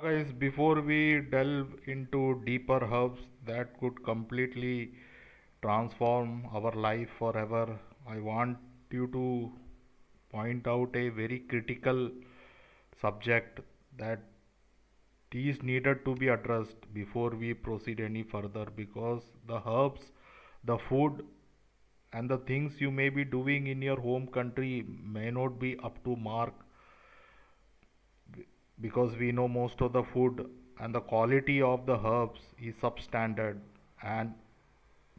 Guys, before we delve into deeper herbs that could completely transform our life forever, I want you to point out a very critical subject that is needed to be addressed before we proceed any further, because the herbs, the food, and the things you may be doing in your home country may not be up to mark, because we know most of the food and the quality of the herbs is substandard, and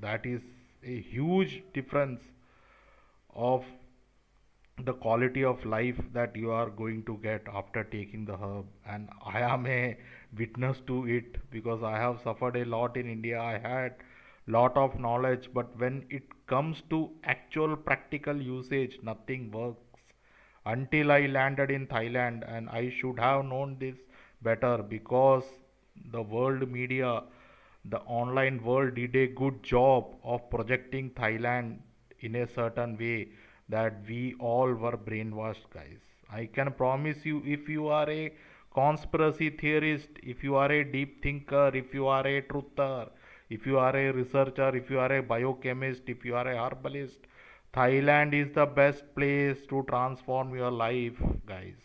that is a huge difference of the quality of life that you are going to get after taking the herb. And I am a witness to it, because I have suffered a lot in India. I had lot of knowledge, but when it comes to actual practical usage, nothing works until I landed in Thailand. And I should have known this better, because the world media, the online world did a good job of projecting Thailand in a certain way that we all were brainwashed, guys. I can promise you, if you are a conspiracy theorist, if you are a deep thinker, if you are a truther, if you are a researcher, if you are a biochemist, if you are a herbalist, Thailand is the best place to transform your life, guys.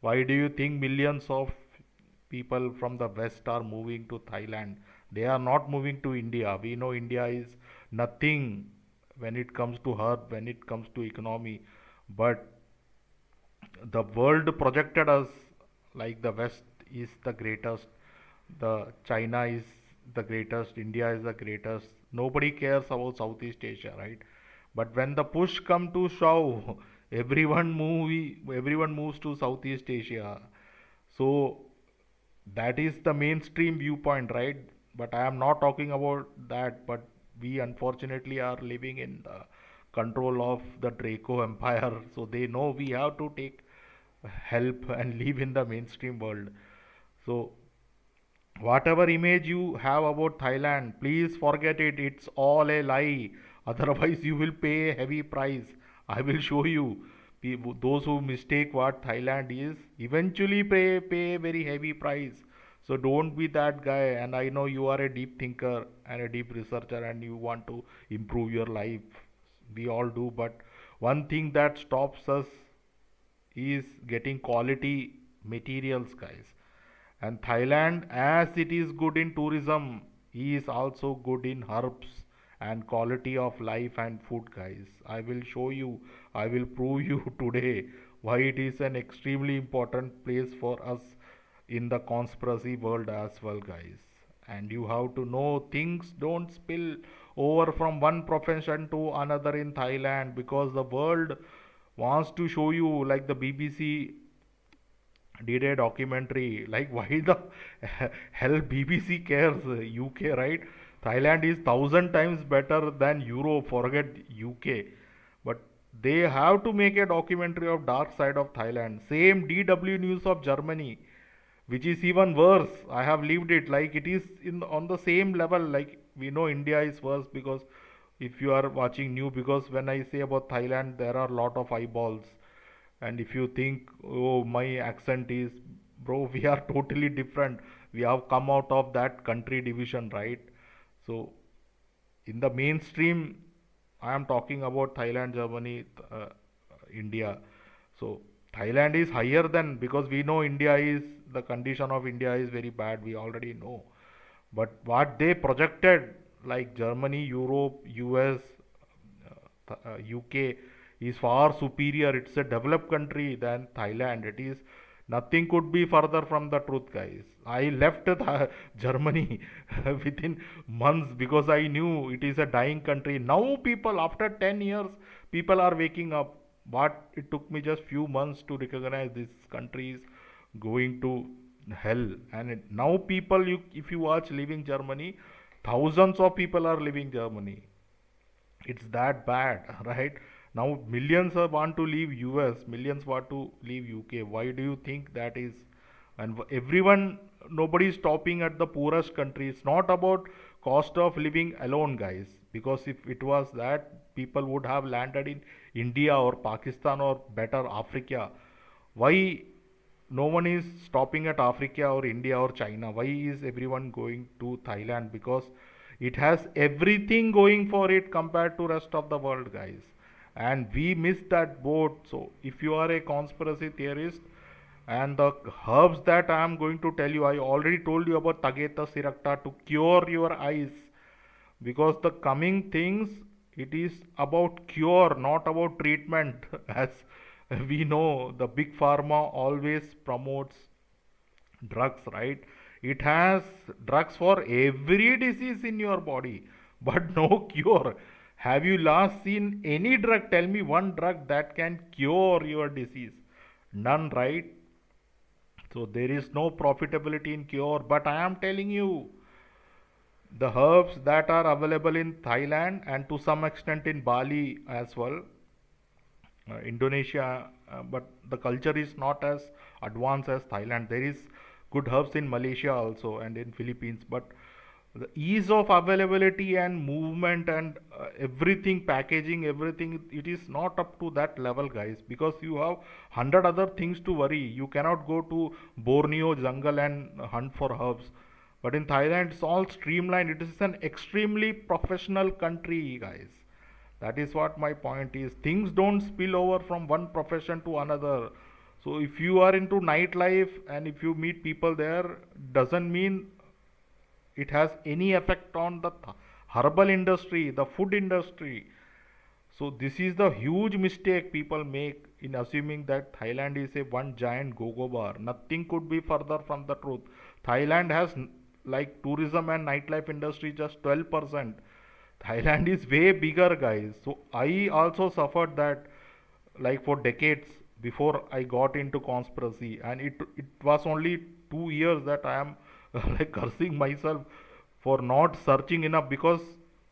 Why do you think millions of people from the West are moving to Thailand? They are not moving to India. We know India is nothing when it comes to herb, when it comes to economy. But the world projected us like the West is the greatest, the China is the greatest, India is the greatest. Nobody cares about Southeast Asia, right? But when the push come to shove, everyone moves to Southeast Asia. So that is the mainstream viewpoint, right? But I am not talking about that. But we unfortunately are living in the control of the Draco Empire, so they know we have to take help and live in the mainstream world. So whatever image you have about Thailand, please forget it. It's all a lie. Otherwise, you will pay a heavy price. I will show you. Those who mistake what Thailand is eventually pay a very heavy price. So don't be that guy. And I know you are a deep thinker and a deep researcher, and you want to improve your life. We all do. But one thing that stops us is getting quality materials, guys. And Thailand, as it is good in tourism, is also good in herbs and quality of life and food, guys. I will show you, I will prove you today why it is an extremely important place for us in the conspiracy world as well, guys. And you have to know things don't spill over from one profession to another in Thailand, because the world wants to show you, like the BBC did a documentary, like why the hell BBC cares. UK, right? Thailand is thousand times better than Europe, forget UK. But they have to make a documentary of dark side of Thailand. Same DW News of Germany, which is even worse. I have lived it. Like it is in on the same level. Like we know India is worse, because if you are watching new, because when I say about Thailand, there are a lot of eyeballs. And if you think, oh, my accent is, bro, we are totally different. We have come out of that country division, right? So in the mainstream, I am talking about Thailand, Germany, India. So Thailand is higher than, because we know India is, the condition of India is very bad, we already know. But what they projected, like Germany, Europe, US, UK, is far superior. It's a developed country than Thailand. It is, nothing could be further from the truth, guys. I left Germany within months, because I knew it is a dying country. Now people, after 10 years, people are waking up. But it took me just few months to recognize this country is going to hell. And now people, if you watch Living Germany, thousands of people are leaving Germany. It's that bad. Right? Now millions want to leave US, millions want to leave UK. Why do you think that is? And everyone, nobody is stopping at the poorest country. It's not about cost of living alone, guys, because if it was that, people would have landed in India or Pakistan or better Africa. Why no one is stopping at Africa or India or China. Why is everyone going to Thailand? Because it has everything going for it compared to rest of the world, guys. And we missed that boat. So if you are a conspiracy theorist, and the herbs that I am going to tell you, I already told you about Tageta Siracta to cure your eyes, because the coming things, it is about cure, not about treatment. As we know, the big pharma always promotes drugs, right? It has drugs for every disease in your body, but no cure. Have you last seen any drug? Tell me one drug that can cure your disease. None, right? So there is no profitability in cure, but I am telling you, the herbs that are available in Thailand and to some extent in Bali as well, Indonesia, but the culture is not as advanced as Thailand. There is good herbs in Malaysia also and in Philippines, but the ease of availability and movement and everything, packaging, everything, it is not up to that level, guys, because you have 100 other things to worry. You cannot go to Borneo jungle and hunt for herbs. But in Thailand, it's all streamlined. It is an extremely professional country, guys. That is what my point is. Things don't spill over from one profession to another. So if you are into nightlife and if you meet people there, doesn't mean it has any effect on the herbal industry, the food industry. So this is the huge mistake people make in assuming that Thailand is a one giant go-go bar. Nothing could be further from the truth. Thailand has like tourism and nightlife industry just 12%. Thailand is way bigger, guys. So I also suffered that like for decades before I got into conspiracy, and it was only 2 years that I am like cursing myself for not searching enough, because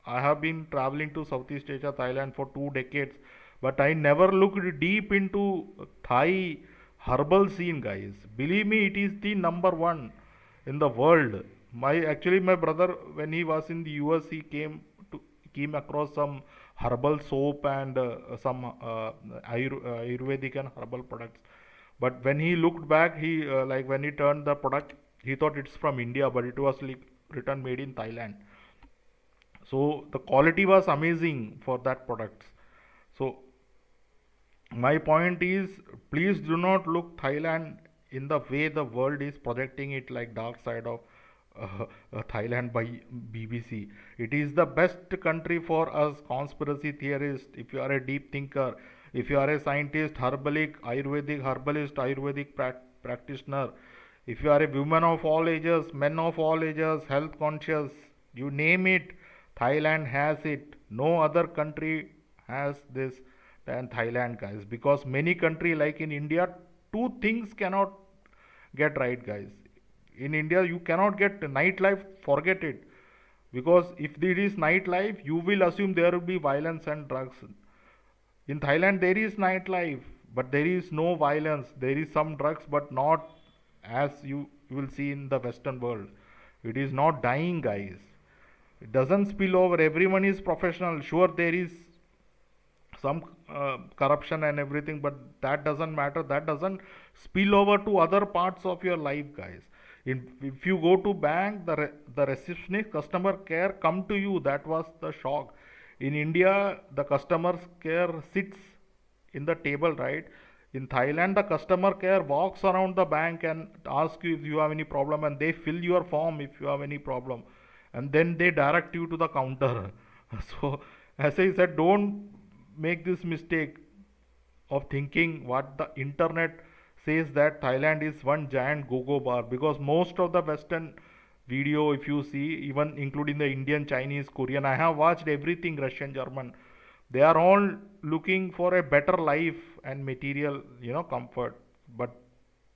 I have been traveling to Southeast Asia, Thailand for 2 decades, but I never looked deep into Thai herbal scene, guys. Believe me, it is the number one in the world. My brother, when he was in the US, he came across some herbal soap and some Ayurvedic and herbal products. But when he looked back, he like when he turned the product, he thought it's from India, but it was like written made in Thailand. So the quality was amazing for that products. So my point is, please do not look Thailand in the way the world is projecting it, like dark side of Thailand by BBC. It is the best country for us conspiracy theorists. If you are a deep thinker, if you are a scientist, Ayurvedic herbalist, Ayurvedic practitioner, if you are a woman of all ages, men of all ages, health conscious, you name it, Thailand has it. No other country has this than Thailand, guys. Because many country like in India, two things cannot get right, guys. In India, you cannot get nightlife. Forget it, because if there is nightlife, you will assume there will be violence and drugs. In Thailand, there is nightlife, but there is no violence. There is some drugs, but not as you will see in the Western world. It is not dying, guys. It doesn't spill over. Everyone is professional. Sure, there is some corruption and everything, but that doesn't matter. That doesn't spill over to other parts of your life, guys. If you go to bank, the receptionist customer care come to you. That was the shock. In India, the customer care sits in the table, right? In Thailand, the customer care walks around the bank and asks you if you have any problem, and they fill your form if you have any problem, and then they direct you to the counter. So as I said, don't make this mistake of thinking what the internet says, that Thailand is one giant go-go bar, because most of the Western video, if you see, even including the Indian, Chinese, Korean, I have watched everything, Russian, German, they are all looking for a better life and material, comfort. But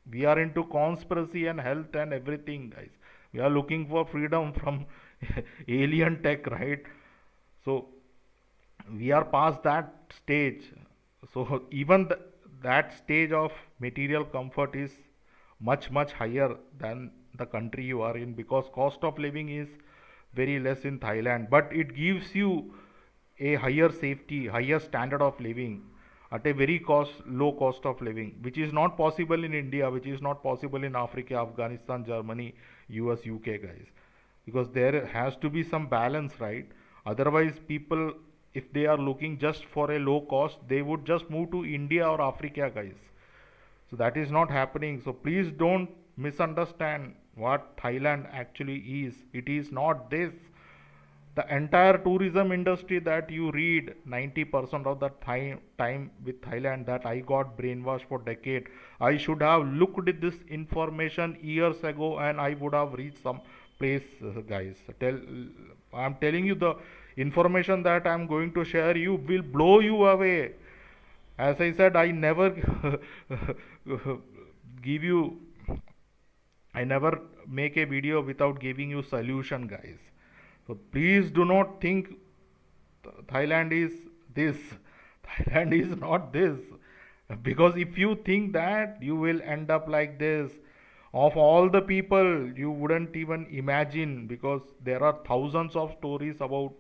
we are into conspiracy and health and everything, guys. We are looking for freedom from alien tech, right? So we are past that stage. So even that stage of material comfort is much higher than the country you are in, because cost of living is very less in Thailand, but it gives you a higher safety, higher standard of living. at a very low cost of living, which is not possible in India, which is not possible in Africa, Afghanistan, Germany, US, UK, guys. Because there has to be some balance, right? Otherwise, people, if they are looking just for a low cost, they would just move to India or Africa, guys. So that is not happening. So please don't misunderstand what Thailand actually is. It is not this. The entire tourism industry that you read, 90% of the time with Thailand, that I got brainwashed for decade. I should have looked at this information years ago and I would have reached some place, guys. I'm telling you, the information that I'm going to share you will blow you away. As I said, I never give you, I never make a video without giving you solution, guys. So please do not think Thailand is this. Thailand is not this. Because if you think that, you will end up like this. Of all the people, you wouldn't even imagine, because there are thousands of stories about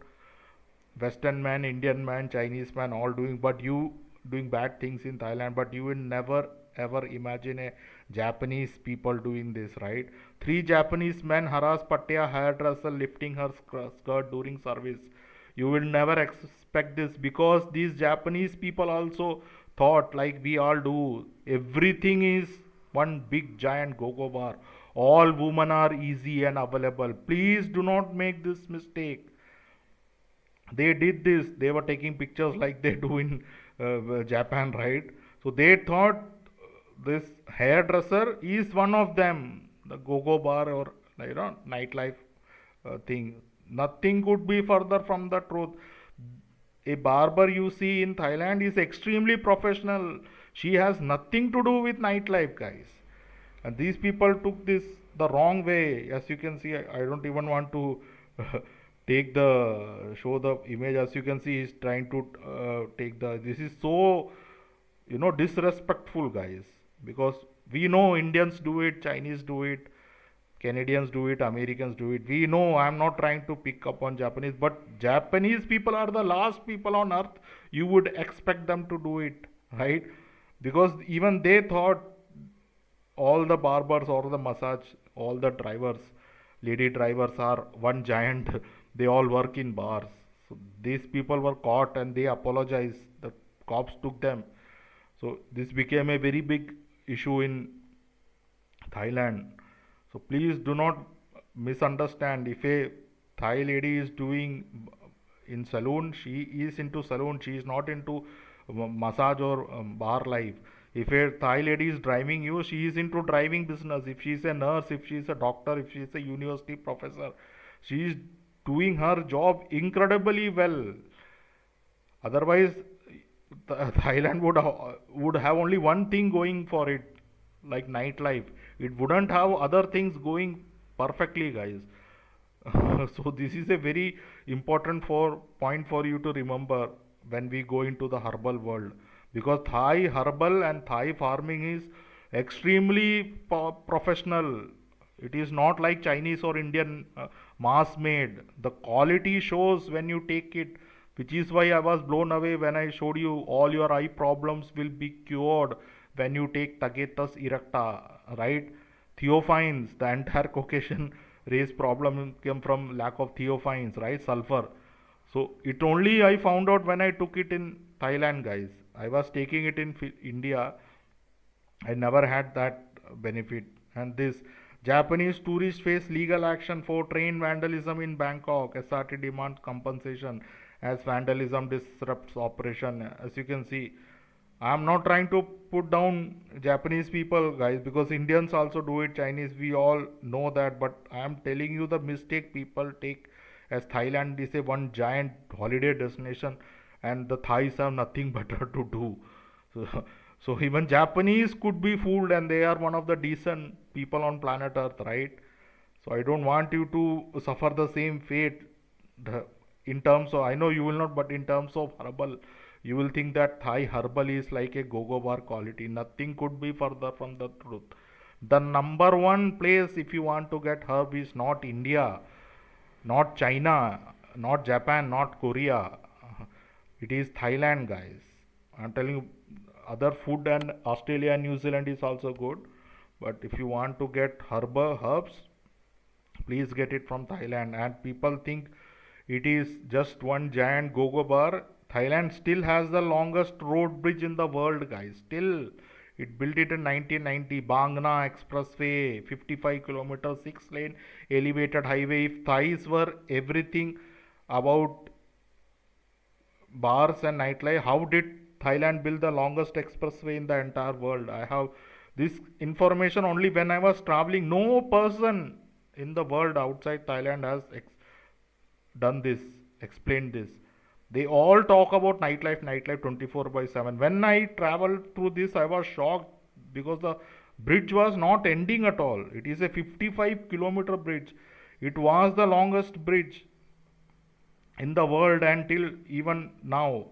Western man, Indian man, Chinese man, all doing, but you doing bad things in Thailand, but you will never ever imagine a Japanese people doing this, right? Three Japanese men harass Pattaya hairdresser lifting her skirt during service. You will never expect this, because these Japanese people also thought like we all do. Everything is one big giant go-go bar. All women are easy and available. Please do not make this mistake. They did this, they were taking pictures like they do in Japan, right? So they thought this hairdresser is one of them, the go-go bar or nightlife thing. Nothing could be further from the truth. A barber you see in Thailand is extremely professional. She has nothing to do with nightlife, guys. And these people took this the wrong way. As you can see, I don't even want to take the show the image. As you can see, he's trying to take the. This is so disrespectful, guys. Because we know Indians do it, Chinese do it, Canadians do it, Americans do it. We know, I'm not trying to pick up on Japanese, but Japanese people are the last people on earth you would expect them to do it, right? Because even they thought all the barbers or the massage, all the drivers, lady drivers are one giant. They all work in bars. So these people were caught and they apologized. The cops took them. So this became a very big issue in Thailand. So please do not misunderstand. If a Thai lady is doing in saloon, she is into saloon. She is not into massage or bar life. If a Thai lady is driving you, she is into driving business. If she is a nurse, if she is a doctor, if she is a university professor, she is doing her job incredibly well. Otherwise, Thailand would have only one thing going for it, like nightlife. It wouldn't have other things going perfectly, guys. So this is a very important point for you to remember when we go into the herbal world, because Thai herbal and Thai farming is extremely professional. It is not like Chinese or Indian mass made. The quality shows when you take it, which is why I was blown away when I showed you all your eye problems will be cured when you take Tagetes erecta, right? Theophines, the entire Caucasian race problem came from lack of theophines, right? Sulfur. So it only I found out when I took it in Thailand, guys. I was taking it in India. I never had that benefit. And this Japanese tourists face legal action for train vandalism in Bangkok. SRT demands compensation as vandalism disrupts operation. As you can see, I am not trying to put down Japanese people, guys, because Indians also do it, Chinese, we all know that. But I am telling you the mistake people take, as Thailand is a one giant holiday destination and the Thais have nothing better to do. So, so even Japanese could be fooled, and they are one of the decent people on planet Earth, right? So I don't want you to suffer the same fate. In terms of, I know you will not, but in terms of herbal, you will think that Thai herbal is like a go-go bar quality. Nothing could be further from the truth. The number one place if you want to get herb is not India, not China, not Japan, not Korea. It is Thailand, guys. I'm telling you, other food, and Australia and New Zealand is also good. But if you want to get herbs, please get it from Thailand. And people think it is just one giant go-go bar. Thailand still has the longest road bridge in the world, guys. Still, it built it in 1990. Bangna Expressway, 55 kilometers, 6-lane elevated highway. If Thais were everything about bars and nightlife, how did Thailand build the longest expressway in the entire world? I have this information only when I was traveling. No person in the world outside Thailand has done this, explained this. They all talk about nightlife, nightlife 24 by 7. When I traveled through this, I was shocked because the bridge was not ending at all. It is a 55-kilometer bridge. It was the longest bridge in the world until even now.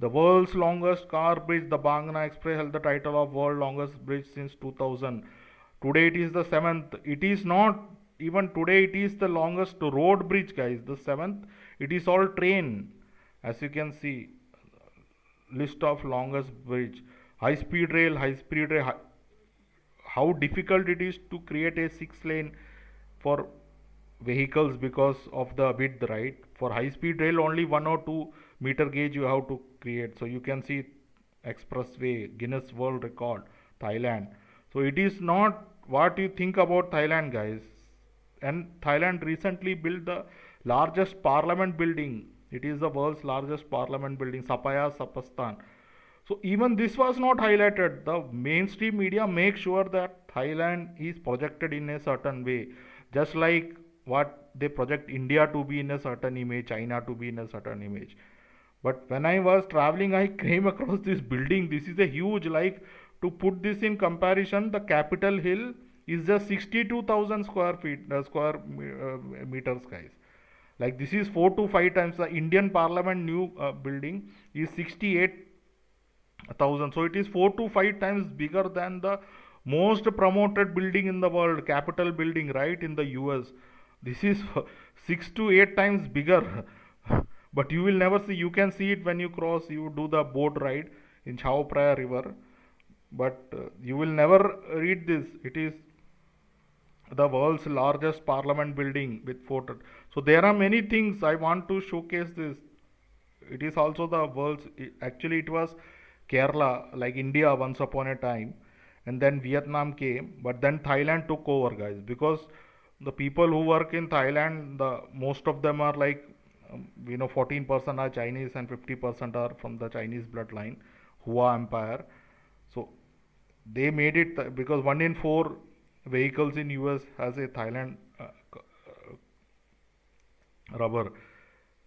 The world's longest car bridge, the Bangna Express, held the title of world longest bridge since 2000. Today it is the seventh. It is not even today. It is the longest road bridge, guys. The seventh. It is all train, as you can see. List of longest bridge. High speed rail. How difficult it is to create a 6-lane for vehicles because of the width, right? For high speed rail, only 1 or 2 meter gauge you have to create. So you can see expressway, Guinness World Record, Thailand. So it is not what you think about Thailand, guys. And Thailand recently built the largest parliament building. It is the world's largest parliament building, Sapaya Sapastan. So even this was not highlighted. The mainstream media make sure that Thailand is projected in a certain way, just like what they project India to be in a certain image, China to be in a certain image. But when I was traveling, I came across this building. This is a huge, like, to put this in comparison, the Capitol Hill is just 62,000 square feet, meters, guys. Like, this is 4 to 5 times the Indian Parliament new building is 68,000. So it is 4 to 5 times bigger than the most promoted building in the world, Capitol building, right, in the US. This is 6 to 8 times bigger. But you will never see. You can see it when you cross. You do the boat ride in Chao Phraya River. But you will never read this. It is the world's largest parliament building with photo. So there are many things I want to showcase this. It is also the world's. Actually, it was Kerala, like India, once upon a time, and then Vietnam came, but then Thailand took over, guys, because the people who work in Thailand, the most of them are like 14% are Chinese and 50% are from the Chinese bloodline, Hua Empire. So they made it because 1 in 4 vehicles in US has a Thailand rubber.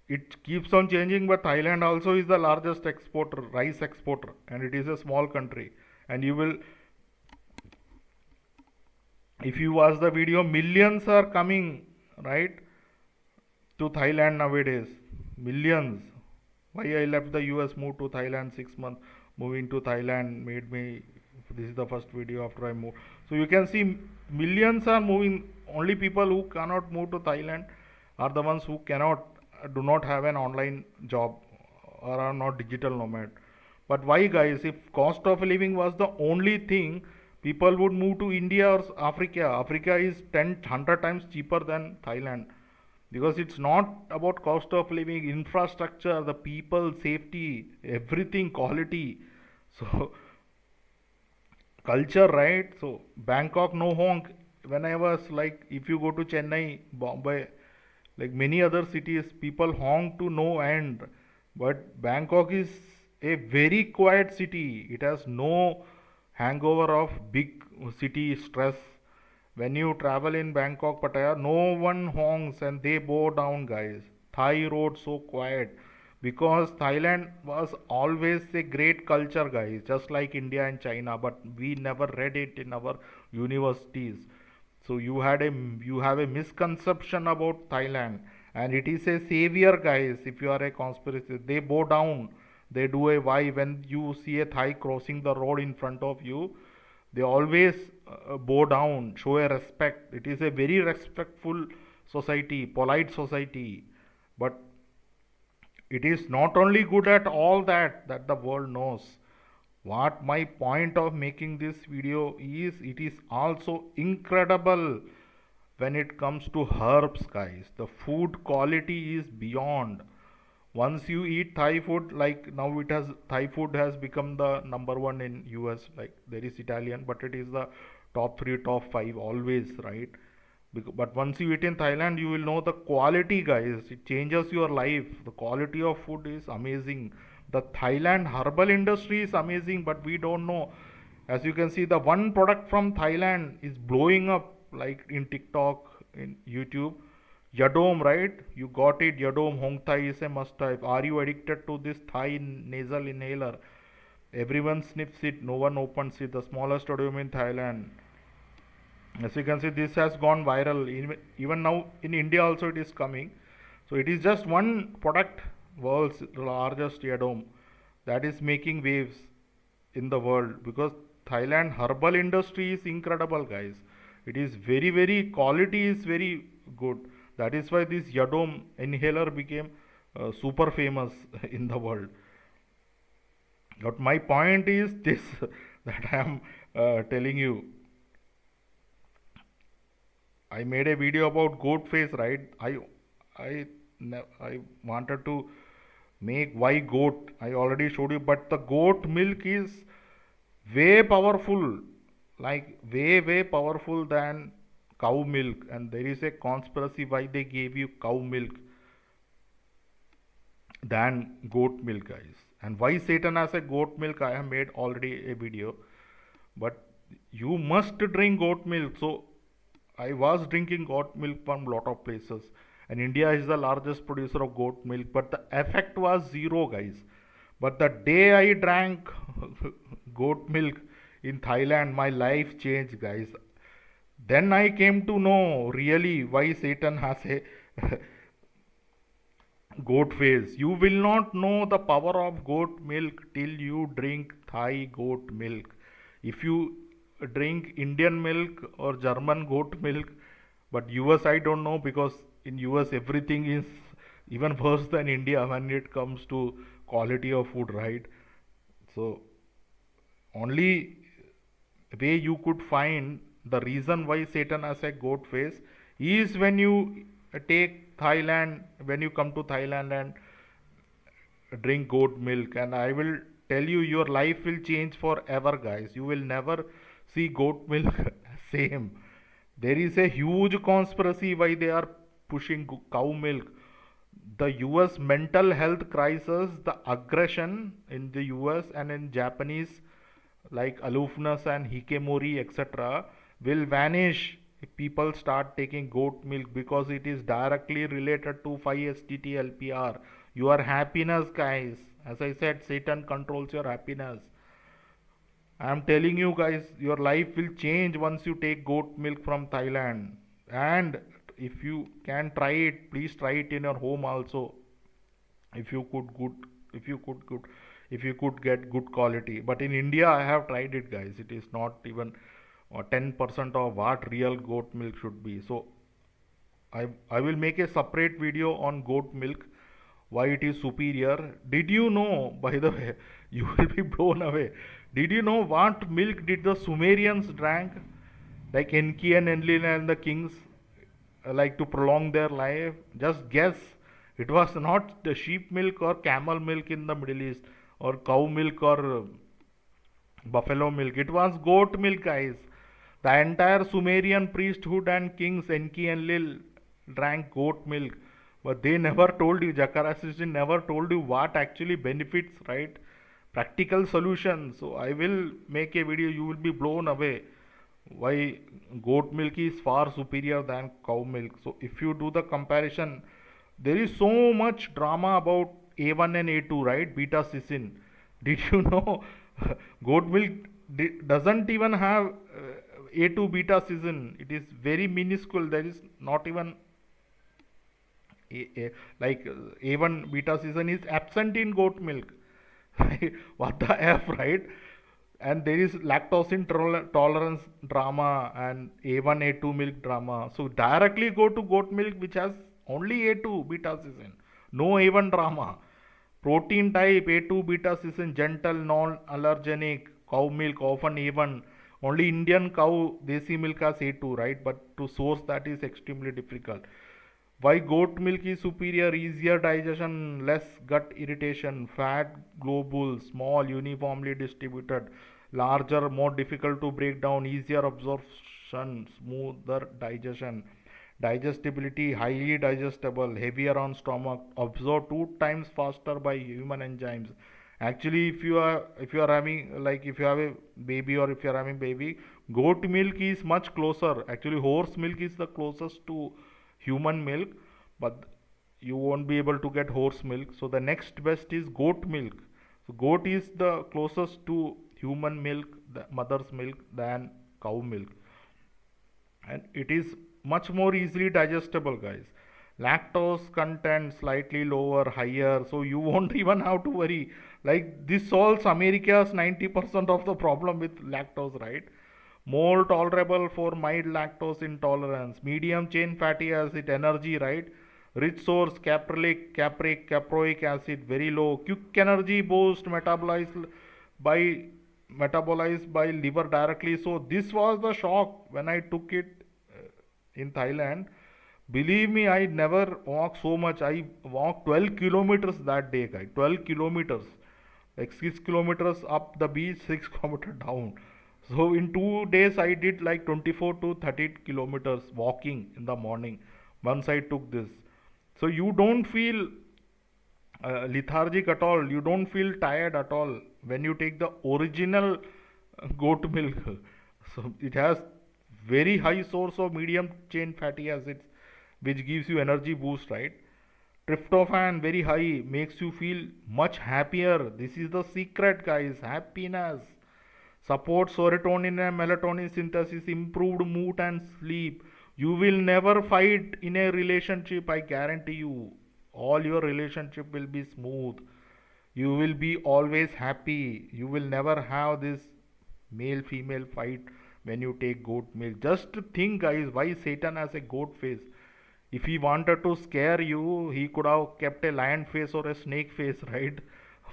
It keeps on changing, but Thailand also is the largest exporter, rice exporter, and it is a small country. And you will, if you watch the video, millions are coming, right, to Thailand nowadays. Millions. Why I left the US, moved to Thailand 6 months. Moving to Thailand made me. This is the first video after I moved. So you can see millions are moving. Only people who cannot move to Thailand are the ones who do not have an online job or are not digital nomad. But why, guys? If cost of living was the only thing, people would move to India or Africa. Africa is 100 times cheaper than Thailand, because it's not about cost of living, infrastructure, the people, safety, everything, quality. So culture, right? So Bangkok, no honk. When I was like, if you go to Chennai, Bombay, like many other cities, people honk to no end. But Bangkok is a very quiet city. It has no hangover of big city stress. When you travel in Bangkok, Pattaya, no one honks and they bow down, guys. Thai road so quiet, because Thailand was always a great culture, guys, just like India and China, but we never read it in our universities. So you have a misconception about Thailand, and it is a savior, guys. If you are a conspiracy, they bow down. They do a Y when you see a Thai crossing the road in front of you. They always bow down, show a respect. It is a very respectful society, polite society. But it is not only good at all that the world knows. What my point of making this video is, it is also incredible when it comes to herbs, guys. The food quality is beyond. Once you eat Thai food, like now it has, Thai food has become the number one in US. Like there is Italian, but it is the top 3, top 5 always, right? But once you eat in Thailand, you will know the quality, guys. It changes your life. The quality of food is amazing. The Thailand herbal industry is amazing, but we don't know. As you can see, the one product from Thailand is blowing up, like in TikTok, in YouTube. Yadom, right? You got it. Yadom Hong Thai is a must type. Are you addicted to this Thai nasal inhaler? Everyone sniffs it. No one opens it. The smallest audium in Thailand. As you can see, this has gone viral. Even now in India also it is coming. So it is just one product, world's largest yadom, that is making waves in the world, because Thailand herbal industry is incredible, guys. It is very, very, quality is very good. That is why this yadom inhaler became super famous in the world. But my point is this, that I am telling you. I made a video about goat face, right? I I wanted to make why goat. I already showed you, but the goat milk is way powerful, like way powerful than cow milk. And there is a conspiracy why they gave you cow milk than goat milk, guys. And why Satan has a goat milk, I have made already a video. But you must drink goat milk. So I was drinking goat milk from lot of places, and India is the largest producer of goat milk, but the effect was zero, guys. But the day I drank goat milk in Thailand, my life changed, guys. Then I came to know really why Satan has a goat face. You will not know the power of goat milk till you drink Thai goat milk. If you drink Indian milk or German goat milk, but US I don't know, because in US everything is even worse than India when it comes to quality of food, right? So only way you could find the reason why Satan has a goat face is when you take Thailand, when you come to Thailand and drink goat milk. And I will tell you, your life will change forever, guys. You will never see goat milk same. There is a huge conspiracy why they are pushing cow milk. The US mental health crisis, the aggression in the US and in Japanese, like aloofness and hikemori, etc., will vanish if people start taking goat milk, because it is directly related to 5-HTT-LPR, your happiness, guys. As I said, Satan controls your happiness. I am telling you, guys, your life will change once you take goat milk from Thailand. And if you can try it, please try it in your home also. If you could good, if you could get good quality. But in India, I have tried it, guys. It is not even 10% of what real goat milk should be. So I will make a separate video on goat milk, why it is superior. Did you know, by the way, you will be blown away. Did you know what milk did the Sumerians drank? Like Enki and Enlil and the kings, like to prolong their life? Just guess. It was not the sheep milk or camel milk in the Middle East, or cow milk or buffalo milk. It was goat milk, guys. The entire Sumerian priesthood and kings Enki and Lil drank goat milk, but they never told you. Jakarta never told you what actually benefits, right? Practical solutions. So I will make a video. You will be blown away why goat milk is far superior than cow milk. So if you do the comparison, there is so much drama about A1 and A2, right? Beta cysteine. Did you know goat milk doesn't even have A2 beta cysteine? It is very minuscule. There is not even like A1 beta cysteine is absent in goat milk. What the F, right? And there is lactose intolerance drama and A1 A2 milk drama. So directly go to goat milk, which has only A2 beta cysteine, no A1 drama. Protein type A2 beta is gentle, non-allergenic. Cow milk often even only Indian cow desi milk has A2, right? But to source that is extremely difficult. Why goat milk is superior? Easier digestion, less gut irritation, fat globules, small, uniformly distributed, larger, more difficult to break down, easier absorption, smoother digestion, digestibility, highly digestible, heavier on stomach, absorbed 2 times faster by human enzymes. Actually, if you are having, like, if you have a baby, or if you are having baby, goat milk is much closer. Actually, horse milk is the closest to human milk, but you won't be able to get horse milk. So the next best is goat milk. So goat is the closest to human milk, the mother's milk, than cow milk, and it is much more easily digestible, guys. Lactose content slightly lower, higher, so you won't even have to worry. Like, this solves America's 90% of the problem with lactose, right? More tolerable for mild lactose intolerance, medium chain fatty acid, energy, right? Rich source, caproic acid, very low, quick energy boost, by metabolized by liver directly. So this was the shock when I took it in Thailand. Believe me, I never walked so much. I walked 12 kilometers that day, guy. 12 kilometers. Like 6 kilometers up the beach, 6 kilometers down. So in 2 days, I did like 24 to 30 kilometers walking in the morning once I took this. So you don't feel lethargic at all. You don't feel tired at all when you take the original goat milk. So it has very high source of medium chain fatty acids, which gives you energy boost, right? Tryptophan very high, makes you feel much happier. This is the secret, guys. Happiness. Supports serotonin and melatonin synthesis, improved mood and sleep. You will never fight in a relationship, I guarantee you. All your relationship will be smooth. You will be always happy. You will never have this male female fight when you take goat milk. Just think, guys, why Satan has a goat face. If he wanted to scare you, he could have kept a lion face or a snake face, right?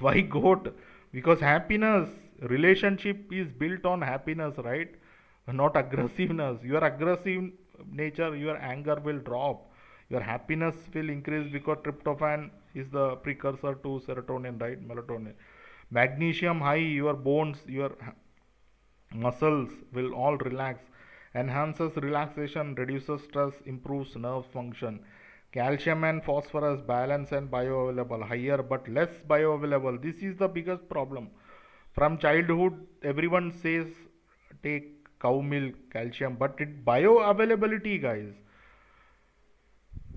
Why goat? Because happiness, relationship is built on happiness, right? Not aggressiveness. Your aggressive nature, your anger will drop. Your happiness will increase because tryptophan is the precursor to serotonin, right? Melatonin. Magnesium high, your bones, your muscles will all relax, enhances relaxation, reduces stress, improves nerve function. Calcium and phosphorus balance and bioavailable, higher but less bioavailable. This is the biggest problem. From childhood, everyone says take cow milk, calcium, but it bioavailability, guys.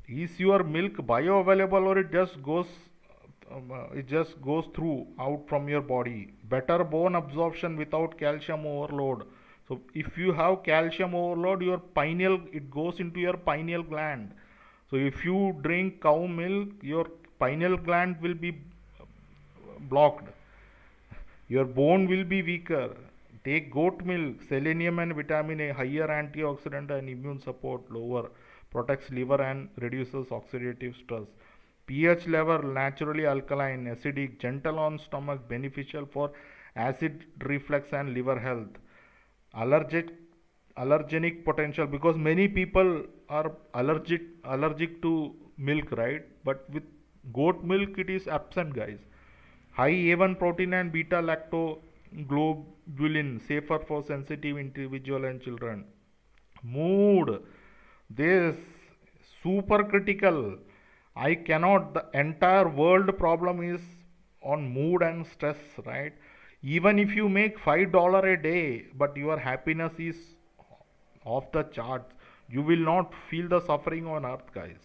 Is your milk bioavailable, or it just goes through out from your body? Better bone absorption without calcium overload. So if you have calcium overload, your pineal, it goes into your pineal gland. So if you drink cow milk, your pineal gland will be blocked, your bone will be weaker. Take goat milk, selenium and vitamin A, higher antioxidant and immune support, lower, protects liver and reduces oxidative stress. pH level naturally alkaline, acidic, gentle on stomach, beneficial for acid reflux and liver health. Allergic allergenic potential, because many people are allergic to milk, right? But with goat milk it is absent, guys. High A1 protein and beta lactoglobulin, safer for sensitive individual and children. Mood, this super critical. I cannot, the entire world problem is on mood and stress, right? Even if you make $5 a day, but your happiness is off the charts, you will not feel the suffering on earth, guys.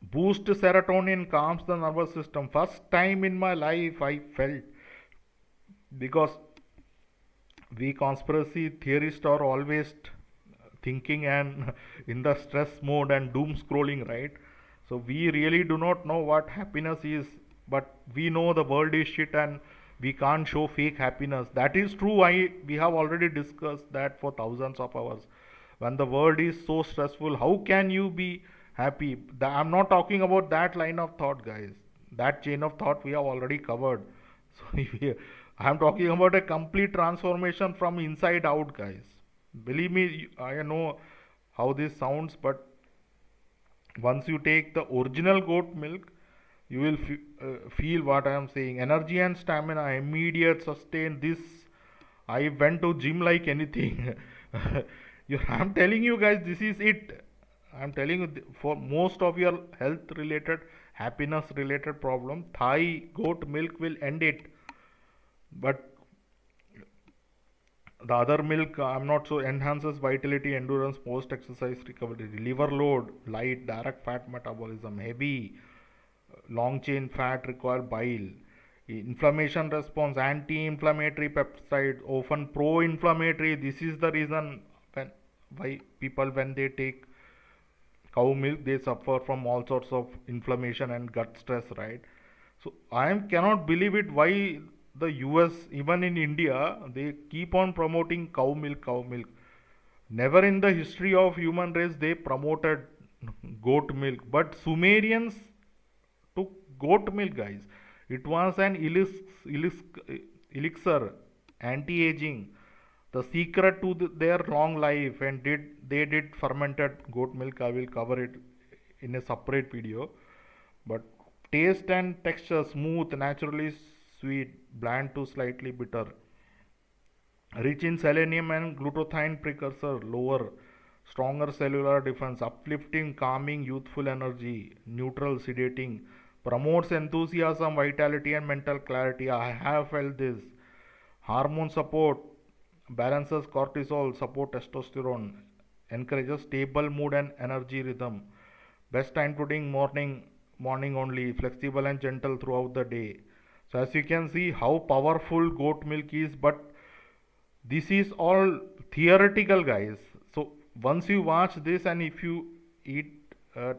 Boost serotonin, calms the nervous system. First time in my life I felt, because we conspiracy theorists are always thinking and in the stress mode and doom scrolling, right? So we really do not know what happiness is, but we know the world is shit and we can't show fake happiness. That is true. We have already discussed that for thousands of hours. When the world is so stressful, how can you be happy. I'm not talking about that line of thought, guys. That chain of thought we have already covered. So I'm talking about a complete transformation from inside out, guys. Believe me, I know how this sounds, but once you take the original goat milk, you will feel what I am saying. Energy and stamina, immediate, sustain. This I went to gym like anything. I'm telling you guys, this is it. I'm telling you, for most of your health related, happiness related problem, Thai goat milk will end it. But the other milk, I'm not so enhances vitality, endurance, post exercise recovery, liver load, light, direct fat metabolism, heavy, long chain fat require bile, inflammation response, anti-inflammatory peptide, often pro-inflammatory. This is the reason when why people when they take cow milk they suffer from all sorts of inflammation and gut stress, right? So I cannot believe it why the US, even in India, they keep on promoting cow milk. Never in the history of human race they promoted goat milk, but Sumerians took goat milk, guys. It was an elixir, anti-aging, the secret to their long life, and they did fermented goat milk. I will cover it in a separate video. But taste and texture smooth, naturally sweet, bland to slightly bitter, rich in selenium and glutathione precursor, lower, stronger cellular defense, uplifting, calming, youthful energy, neutral, sedating, promotes enthusiasm, vitality, and mental clarity. I have felt this. Hormone support, balances cortisol, support testosterone, encourages stable mood and energy rhythm. Best time pudding morning only, flexible and gentle throughout the day. So as you can see how powerful goat milk is, but this is all theoretical, guys. So once you watch this and if you eat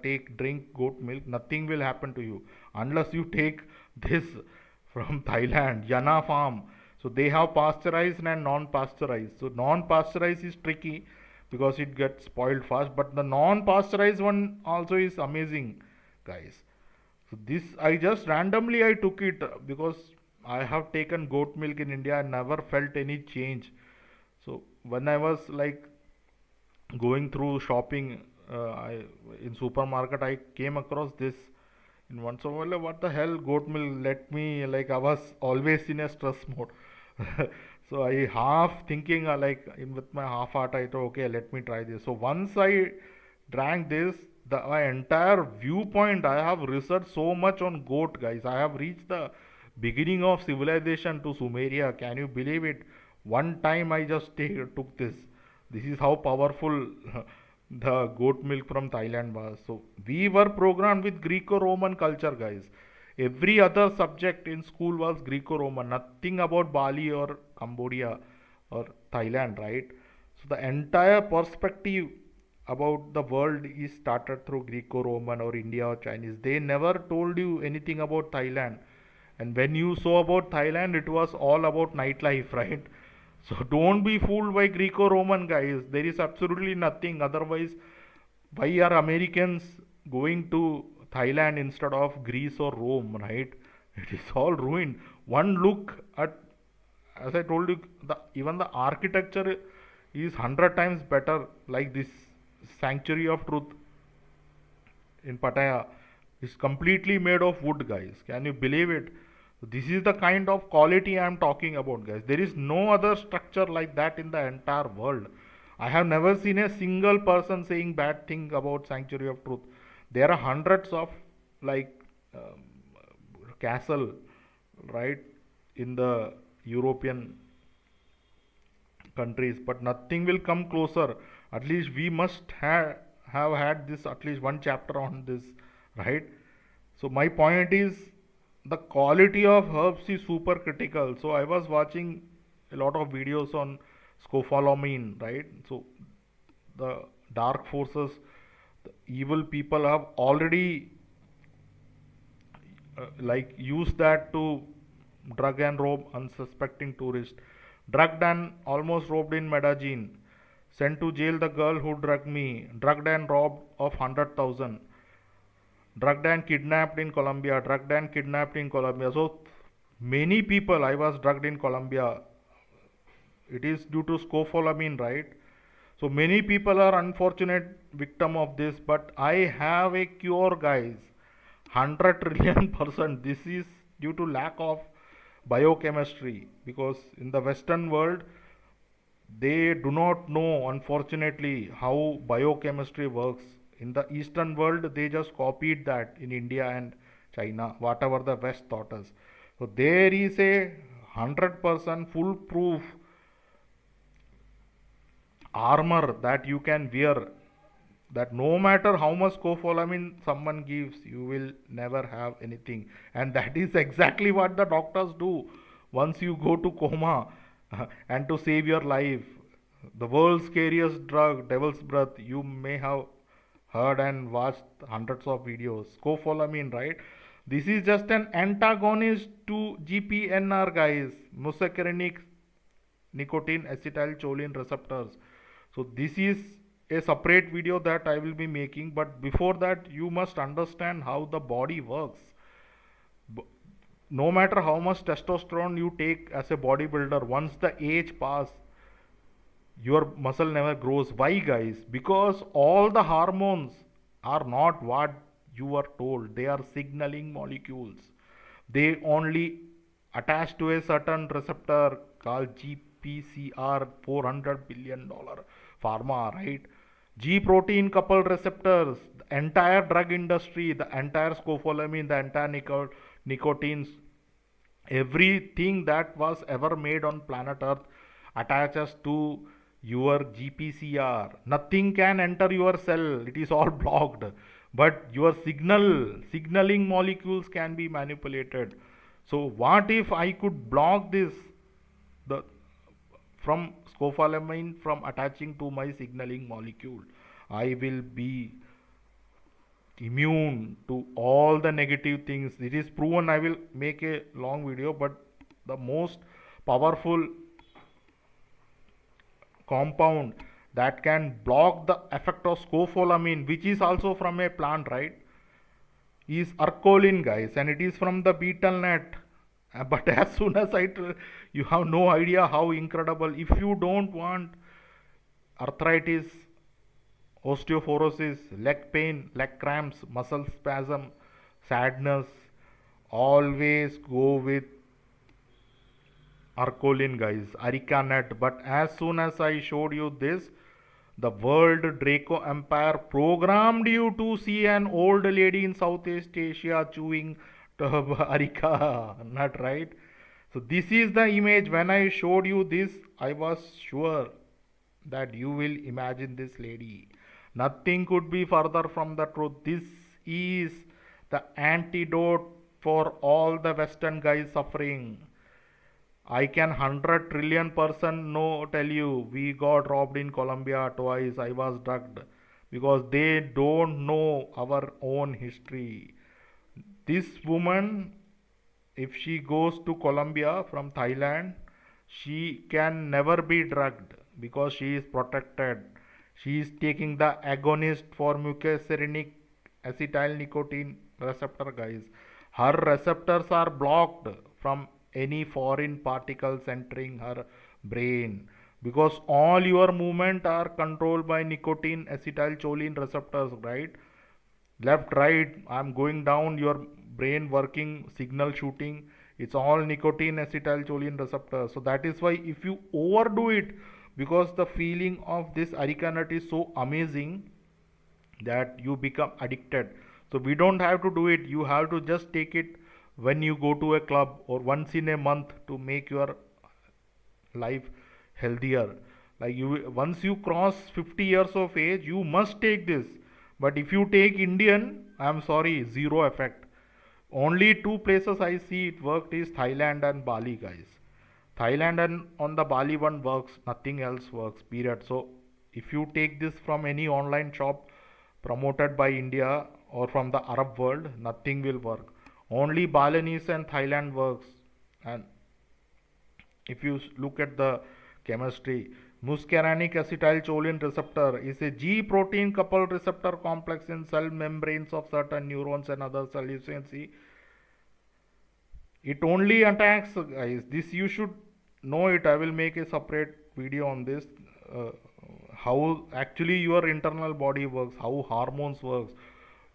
take drink goat milk, nothing will happen to you unless you take this from Thailand, Yana farm. So they have pasteurized and non-pasteurized. So non-pasteurized is tricky because it gets spoiled fast, but the non-pasteurized one also is amazing, guys. So this I just randomly I took it because I have taken goat milk in India and never felt any change. So when I was like going through shopping in supermarket, I came across this in one. So well, what the hell, goat milk? Let me, like, I was always in a stress mode. So I half thinking like in with my half heart I thought okay, let me try this. So once I drank this, the my entire viewpoint, I have researched so much on goat, guys. I have reached the beginning of civilization to Sumeria. Can you believe it? One time I just took this. This is how powerful the goat milk from Thailand was. So we were programmed with Greco-Roman culture, guys. Every other subject in school was Greco-Roman. Nothing about Bali or Cambodia or Thailand, right? So the entire perspective about the world is started through Greco-Roman or India or Chinese. They never told you anything about Thailand. And when you saw about Thailand, it was all about nightlife, right? So don't be fooled by Greco-Roman, guys. There is absolutely nothing. Otherwise, why are Americans going to Thailand instead of Greece or Rome, right? It is all ruined. One look at, as I told you, even the architecture is 100 times better. Like this Sanctuary of Truth in Pattaya is completely made of wood, guys. Can you believe it? This is the kind of quality I am talking about, guys. There is no other structure like that in the entire world. I have never seen a single person saying bad thing about Sanctuary of Truth. There are hundreds of like castle, right, in the European countries, but nothing will come closer. At least we must have had this at least one chapter on this, right? So my point is the quality of herbs is super critical. So I was watching a lot of videos on scopolamine, right? So the dark forces, the evil people have already like use that to drug and rob unsuspecting tourists. Drugged and almost robbed in Medellin. Sent to jail the girl who drugged me. Drugged and robbed of 100,000. drugged and kidnapped in Colombia, drugged and kidnapped in Colombia. So many people, I was drugged in Colombia. It is due to scopolamine, right? So many people are unfortunate victim of this, but I have a cure, guys. 100 trillion percent. This is due to lack of biochemistry, because in the Western world they do not know, unfortunately, how biochemistry works. In the Eastern world they just copied that in India and China, whatever the West taught us. So there is a 100% foolproof armor that you can wear, that no matter how much scopolamine someone gives, you will never have anything. And that is exactly what the doctors do once you go to coma and to save your life. The world's scariest drug, devil's breath, you may have heard and watched hundreds of videos. Scopolamine, right? This is just an antagonist to GPNR, guys. Muscarinic nicotine acetylcholine receptors. So this is a separate video that I will be making, but before that you must understand how the body works. No matter how much testosterone you take as a bodybuilder, once the age pass, your muscle never grows. Why, guys? Because all the hormones are not what you were told. They are signaling molecules. They only attach to a certain receptor called GPCR, $400 billion pharma, right? G protein coupled receptors, the entire drug industry, the entire scopolamine, the entire nicotines, everything that was ever made on planet Earth attaches to your GPCR. Nothing can enter your cell. It is all blocked. But your signaling molecules can be manipulated. So what if I could block this, the from scopolamine from attaching to my signaling molecule? I will be immune to all the negative things. It is proven. I will make a long video, but the most powerful compound that can block the effect of scopolamine, which is also from a plant, right, is arcoline, guys, and it is from the betel nut. But as soon as you have no idea how incredible. If you don't want arthritis, osteoporosis, leg pain, leg cramps, muscle spasm, sadness, always go with arcoline, guys, areca nut. But as soon as I showed you this, the world Draco Empire programmed you to see an old lady in Southeast Asia chewing areca nut, right? So this is the image. When I showed you this, I was sure that you will imagine this lady. Nothing could be further from the truth. This is the antidote for all the Western guys suffering. I can 100 trillion% no tell you, we got robbed in Colombia twice. I was drugged, because they don't know our own history. This woman, if she goes to Colombia from Thailand, she can never be drugged because she is protected. She is taking the agonist for mucoseric acetylnicotine receptor, guys. Her receptors are blocked from any foreign particles entering her brain, because all your movement are controlled by nicotine acetylcholine receptors, right? Left, right, I'm going down, your brain working, signal shooting, it's all nicotine acetylcholine receptors. So that is why if you overdo it, because the feeling of this areca nut is so amazing that you become addicted. So we don't have to do it. You have to just take it when you go to a club or once in a month to make your life healthier. Like, you once you cross 50 years of age, you must take this. But if you take Indian, I am sorry, zero effect. Only two places I see it worked is Thailand and Bali, guys. Thailand and on the Bali one works, nothing else works, period. So if you take this from any online shop promoted by India or from the Arab world, nothing will work. Only Balinese and Thailand works. And if you look at the chemistry, Muscarinic acetylcholine receptor is a G protein coupled receptor complex in cell membranes of certain neurons and other cells. You can see it only attacks, guys. This you should know it. I will make a separate video on this. Uh, how actually your internal body works, how hormones works.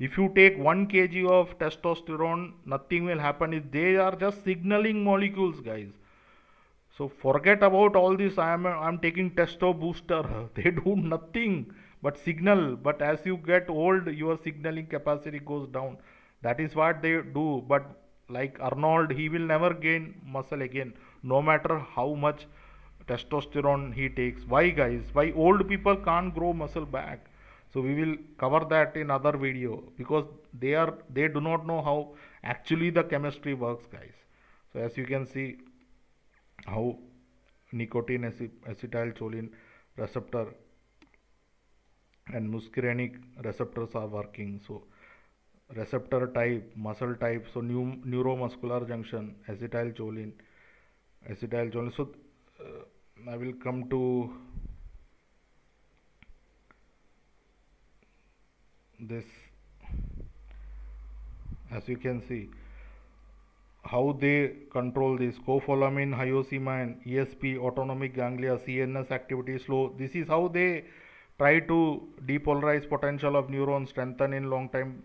If you take 1 kg of testosterone, nothing will happen. They are just signaling molecules, guys. So forget about all this. I'm taking testo booster. They do nothing but signal. But as you get old, your signaling capacity goes down. That is what they do. But like Arnold, he will never gain muscle again, no matter how much testosterone he takes. Why, guys? Why old people can't grow muscle back? So we will cover that in other video because they do not know how actually the chemistry works, guys. So as you can see how nicotine acetylcholine receptor and muscarinic receptors are working. So receptor type, muscle type, so neuromuscular junction, acetylcholine. So I will come to this. As you can see how they control this scopolamine, hyoscine, ESP, autonomic ganglia, CNS activity slow. This is how they try to depolarize potential of neurons, strengthen in long time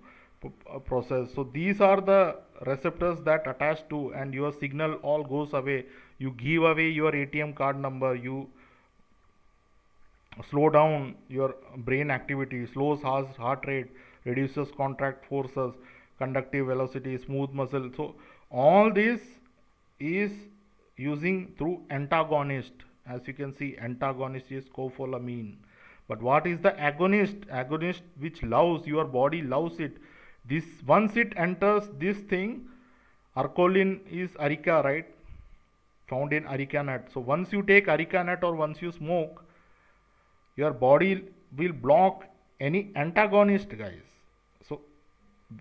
process. So these are the receptors that attach to, and your signal all goes away. You give away your ATM card number, you slow down your brain activity, slows heart rate, reduces contract forces, conductive velocity, smooth muscle. So all this is using through antagonist. As you can see, antagonist is scopolamine. But what is the agonist? Agonist which loves, your body loves it. This once it enters this thing, arcoline is areca, right? Found in areca nut. So once you take areca nut or once you smoke, your body will block any antagonist, guys. So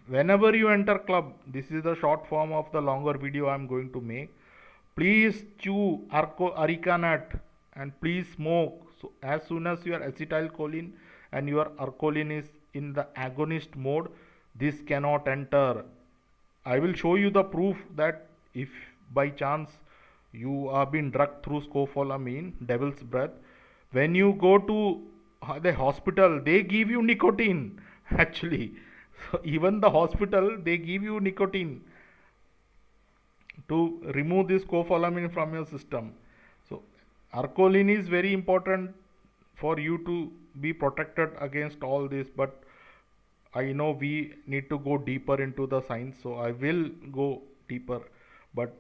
whenever you enter club, this is the short form of the longer video I am going to make. Please chew areca nut and please smoke. So as soon as your acetylcholine and your arcoline is in the agonist mode, this cannot enter. I will show you the proof that if by chance you are being drugged through scopolamine, devil's breath, when you go to the hospital, they give you nicotine actually. So even the hospital, they give you nicotine to remove this scopolamine from your system. So arcoline is very important for you to be protected against all this, but I know we need to go deeper into the science, so I will go deeper. But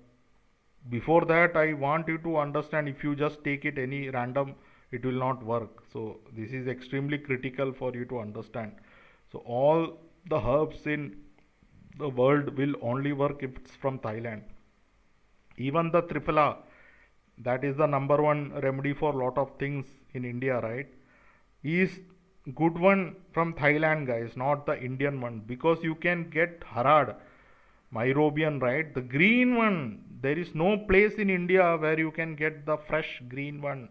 before that, I want you to understand, if you just take it any random, it will not work. So this is extremely critical for you to understand. So all the herbs in the world will only work if it's from Thailand. Even the triphala, that is the number one remedy for lot of things in India, right, is good one from Thailand, guys, not the Indian one, because you can get harad, myrobian, right, the green one. There is no place in India where you can get the fresh green one.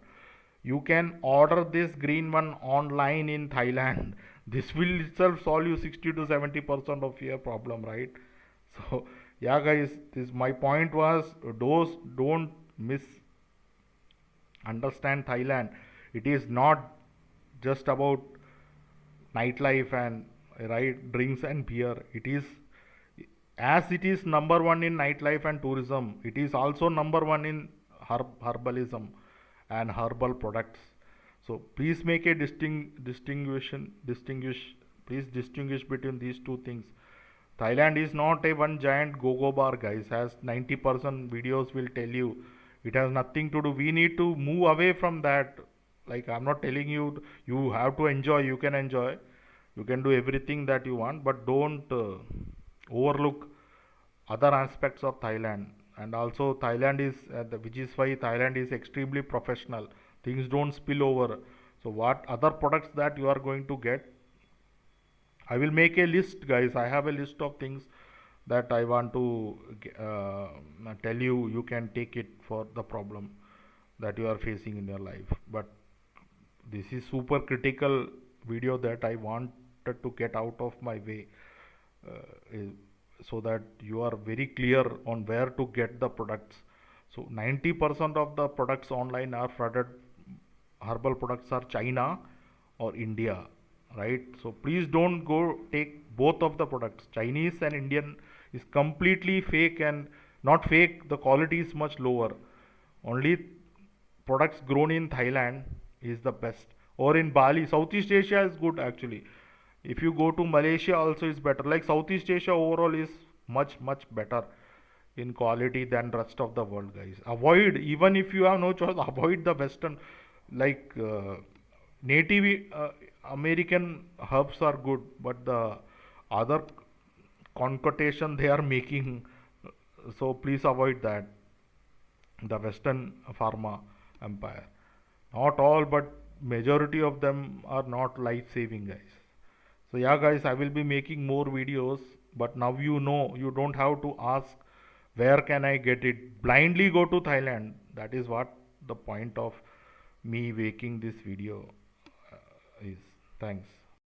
You can order this green one online in Thailand. This will itself solve you 60 to 70% of your problem, right? So yeah, guys, this my point was, those don't misunderstand Thailand. It is not just about nightlife and right drinks and beer. It is, as it is number one in nightlife and tourism, it is also number one in herbalism and herbal products. So please make a please distinguish between these two things. Thailand is not a one giant go-go bar, guys, as 90% videos will tell you. It has nothing to do. We need to move away from that. Like, I'm not telling you you have to enjoy. You can enjoy. You can do everything that you want, but don't overlook other aspects of Thailand. And also Thailand is, which is why Thailand is extremely professional. Things don't spill over. So what other products that you are going to get, I will make a list, guys. I have a list of things that I want to tell you. You can take it for the problem that you are facing in your life. But this is super critical video that I wanted to get out of my way, so that you are very clear on where to get the products. So 90% of the products online are flooded, herbal products are China or India, right? So please don't go take both of the products. Chinese and Indian is completely fake, and not fake, the quality is much lower. Only products grown in Thailand is the best, or in Bali. Southeast Asia is good actually. If you go to Malaysia also is better. Like Southeast Asia overall is much better in quality than rest of the world, guys. Avoid, even if you have no choice, avoid the Western, like native American herbs are good, but the other concoction they are making, so please avoid that, the Western pharma empire. Not all, but majority of them are not life saving, guys. So yeah, guys, I will be making more videos, but now you know, you don't have to ask where can I get it, blindly go to Thailand. That is what the point of me making this video is. Thanks.